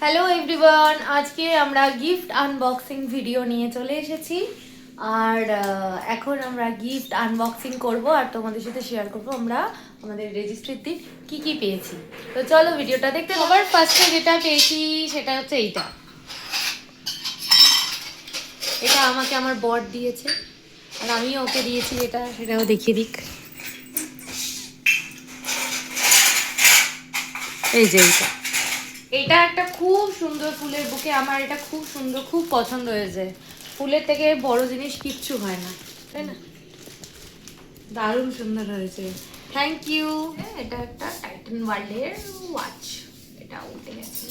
Hello everyone, আজকে আমরা gift unboxing video নিয়ে চলে এসেছি। আর এখন আমরা গিফট আনবক্সিং করব আর তোমাদের সাথে শেয়ার করব আমরা আমাদের রেজিস্ট্রির দিন কি কি পেয়েছি। তো চলো ভিডিওটা দেখতে। সবার ফার্স্টে যেটা পেয়েছি সেটা হচ্ছে এইটা। এটা আমাকে আমার বর দিয়েছে আর আমিও ওকে দিয়েছি, সেটাও দেখিয়ে দিক। এই যে এটা একটা খুব সুন্দর ফুলের বুকে। আমার এটা খুব সুন্দর, খুব পছন্দ হয়েছে। ফুলের থেকে বড় জিনিস কিচ্ছু হয় না, তাই না? দারুণ সুন্দর হয়েছে, থ্যাংক ইউ। এটা একটা টাইটান ওয়ার্ল্ডের ওয়াচ, এটা উঠে গেছে।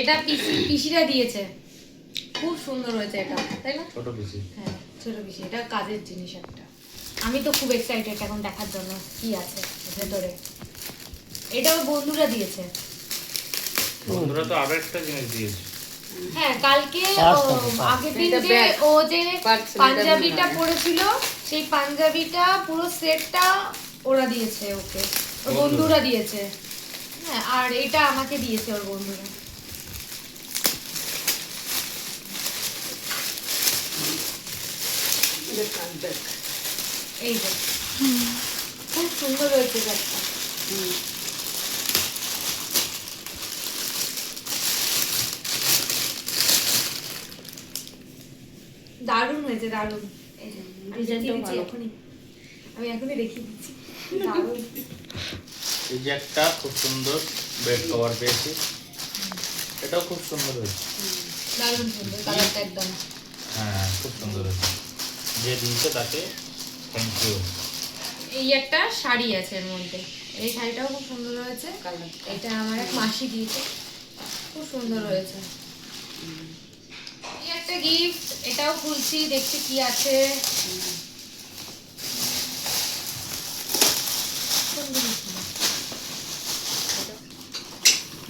এটা পিসিরা দিয়েছে, খুব সুন্দর হয়েছে এটা, তাই না? ছোট পিসি, হ্যাঁ ছোট পিসি। এটা কাজের জিনিস একটা। আমি তো খুব এক্সাইটেড এখন দেখার জন্য কি আছে ভেতরে। এটাও বন্ধুরা দিয়েছে। বন্ধুরা তো আরো একটা জিনিস দিয়েছে। হ্যাঁ কালকে আগের দিন যে ও যে পাঞ্জাবিটা পরেছিল, সেই পাঞ্জাবিটা পুরো সেটটা ওরা দিয়েছে ওকে, ওর বন্ধুরা দিয়েছে। হ্যাঁ আর এটা আমাকে দিয়েছে ওর বন্ধুরা। এই যে খুব সুন্দর হয়েছে ব্যাগটা। দারুণ হয়েছে, দারুণ। আমি এখনই দেখিয়ে দিচ্ছি। দারুণ। এই যে একটা খুব সুন্দর বেড কভার পেয়েছি, এটাও খুব সুন্দর হয়েছে। দারুণ সুন্দর কালারটা একদম। হ্যাঁ খুব সুন্দর হয়েছে, যে দিয়েছে তাকে থ্যাংক ইউ। এই একটা শাড়ি আছে এর মধ্যে, এই শাড়িটাও খুব সুন্দর হয়েছে। এটা আমার এক মাসি দিয়েছে, খুব সুন্দর হয়েছে। এই একটা গিফট, এটাও খুলছি, দেখছি কি আছে।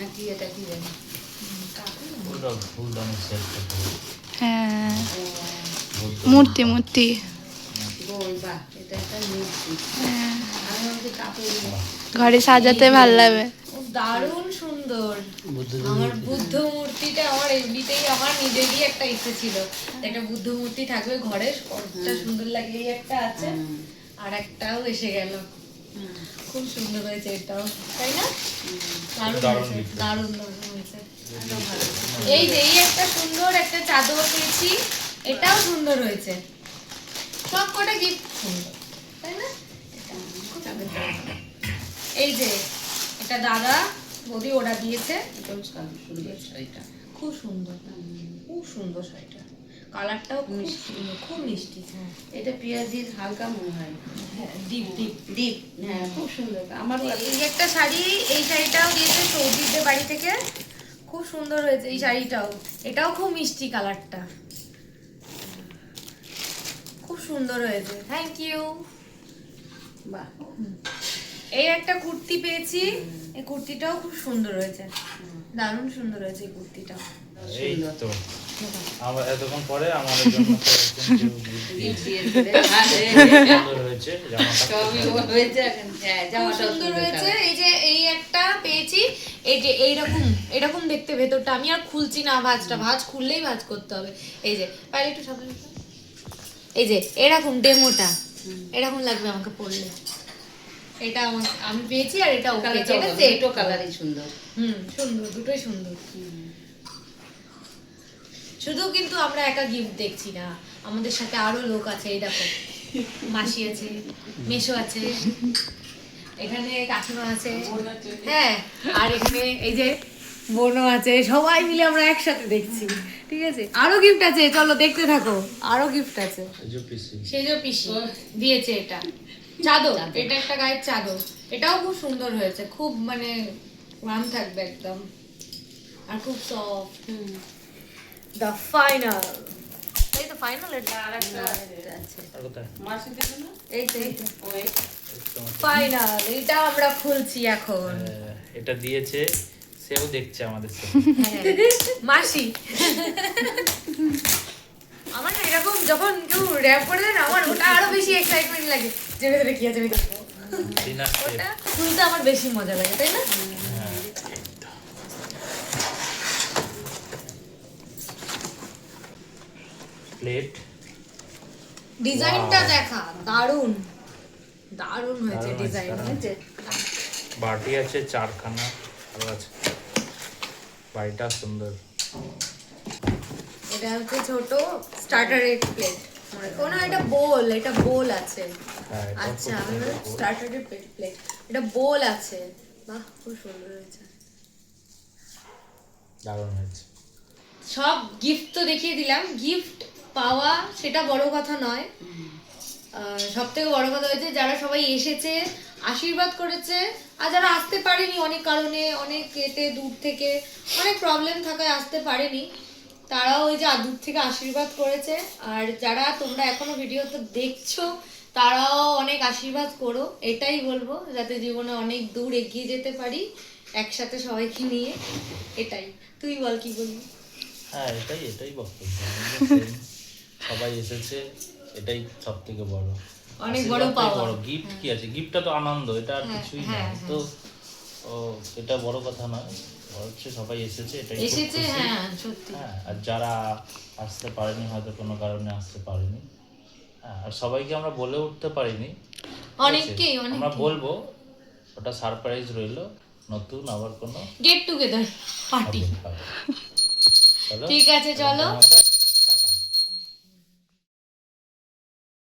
নাকি এটা কি জানি। ওটা ফুলদানি সেট করতে হবে। হ্যাঁ মূর্তি মূর্তি। হ্যাঁ, ঘরে সাজাতে ভাল লাগে। দারুণ সুন্দর। আমার বুদ্ধ মূর্তিটা আমার এমনিতেই আমার নিজেরই একটা ইচ্ছে ছিল, একটা বুদ্ধ মূর্তি থাকবে ঘরে, কতটা সুন্দর লাগে। এই একটা আছে আর একটাও এসে গেল, খুব সুন্দর হয়েছে এটাও, তাই না? দারুণ হয়েছে, দারুণ দারুণ হয়েছে। এই যে এই একটা সুন্দর একটা চাদর পেয়েছি, এটাও সুন্দর হয়েছে। সব কটা গিফট সুন্দর, তাই না? এই যে এটা দাদা বৌদি ওরা দিয়েছে, খুব সুন্দর, খুব সুন্দর শাড়িটা। কালারটাও খুব সুন্দর, খুব মিষ্টি। হ্যাঁ এটা পেঁয়াজির হালকা মনে হয়, ডিপ ডিপ ডিপ। হ্যাঁ খুব সুন্দর। আমার এই একটা শাড়ি, এই শাড়িটাও দিয়েছে সৌদিদের বাড়ি থেকে, খুব সুন্দর হয়েছে এই শাড়িটাও। এটাও খুব মিষ্টি কালারটা, খুব সুন্দর হয়েছে, থ্যাংক ইউ। বাহ, এই একটা কুর্তি পেয়েছি, এই কুর্তিটাও খুব সুন্দর হয়েছে, দারুণ সুন্দর হয়েছে এই কুর্তিটাও। এই তো আমার এতক্ষণ পরে আমার জন্য তো একজন কেউ gift দিয়েছে। সুন্দর হয়েছে জামাটা, সবই হয়েছে এখন। হ্যাঁ খুব জামাটা সুন্দর হয়েছে। এই যে এই একটা পেয়েছি, এই যে এরকম দেখতে ভেতরটা। আমি আর খুলছি না ভাঁজটা, ভাঁজ খুললেই ভাঁজ করতে হবে। এই যে পাইলে একটু সামনে, এই যে এরকম ডেমোটা এরকম লাগবে আমাকে পরলে। এটা আমি পেয়েছি আর এটা ওকে পেয়েছি, এটা সেট। দুটো কালারই সুন্দর। সুন্দর, দুটোই সুন্দর। শুধু কিন্তু আমরা একা গিফট দেখছি না, আমাদের সাথে আরো লোক আছে। এই দেখো মাসি আছে, মেশো আছে, এখানে কাকিমা আছে, হ্যাঁ আর এখানে এই যে বোনও আছে, সবাই মিলে আমরা একসাথে দেখছি। ঠিক আছে, আরো গিফট আছে, চলো দেখতে থাকো, আরো গিফট আছে। এই যে পিসি, সেজো পিসি দিয়েছে এটা চাদর, এটা একটা গায়ের চাদর, এটাও খুব সুন্দর হয়েছে, খুব মানে ওয়ার্ম থাকবে একদম আর খুব সফট। দ্য ফাইনাল, এই তো ফাইনাল। এটা আর একটা আছে আর কোথায়? মাসি দিবে না? এই তো ওই ফাইনাল, এটা আমরা খুলছি এখন। এটা দিয়েছে, সেও দেখছে আমাদের সাথে। হ্যাঁ, মাসি। আমার না এরকম যখন কেউ র‍্যাপ করে দেয় না, আমার ওটা আরো বেশি এক্সাইটমেন্ট লাগে, ফ্রিজের ভেতরে কি আছে আমি দেখবো। ডিনার সেট ওটা খুলতে আমার বেশি মজা লাগে, তাই না? হ্যাঁ প্লেট ডিজাইনটা দেখা দারুণ দারুণ হয়েছে দারুণ হয়েছে, ডিজাইন। দারুণ হয়েছে বাটি আছে 4খানা আরো আছে বাড়িটা সুন্দর এটা হচ্ছে ছোট স্টার্টারের প্লেট, কোনো এটা বোল আছে। হ্যাঁ এটা আচ্ছা খুব আমি সুন্দর। স্টার্টারের প্লেট, এটা বোল আছে। বাহ খুব সুন্দর হয়েছে। দারুণ হয়েছে সব গিফট তো দেখিয়ে দিলাম, গিফট পাওয়া সেটা বড় কথা নয়, সব থেকে বড় কথা হয়েছে যারা সবাই এসেছে আশীর্বাদ করেছে, আর যারা আসতে পারেনি অনেক কারণে, অনেক এতে দূর থেকে অনেক প্রবলেম থাকায় আসতে পারেনি, তারাও ওই যে দূর থেকে আশীর্বাদ করেছে। আর যারা তোমরা এখনো ভিডিওতে দেখছো তারাও অনেক আশীর্বাদ করো, এটাই বলবো, যাতে জীবনে অনেক দূর এগিয়ে যেতে পারি একসাথে সবাইকে নিয়ে। এটাই, তুই বল কি বলবি? হ্যাঁ এটাই বক্তব্য সবাই এসেছে এটাই সব থেকে বড় অনেক বড় পাওয়া। বড় গিফট কি আছে, গিফটটা তো আনন্দ, এটা আর কিছুই না। তো এটা বড় কথা নয়, বড় হচ্ছে সবাই এসেছে এটাই খুব এসেছে, খুশি। হ্যাঁ সত্যি। হ্যাঁ আর যারা আসতে পারেনি হয়তো কোনো কারণে আসতে পারেনি, হ্যাঁ আর সবাইকে আমরা বলে উঠতে পারিনি, অনেককেই আমরা বলবো, ওটা সারপ্রাইজ রইলো, নতুন আবার কোনো গেট টুগেদার পার্টি। চলো ঠিক আছে চলো।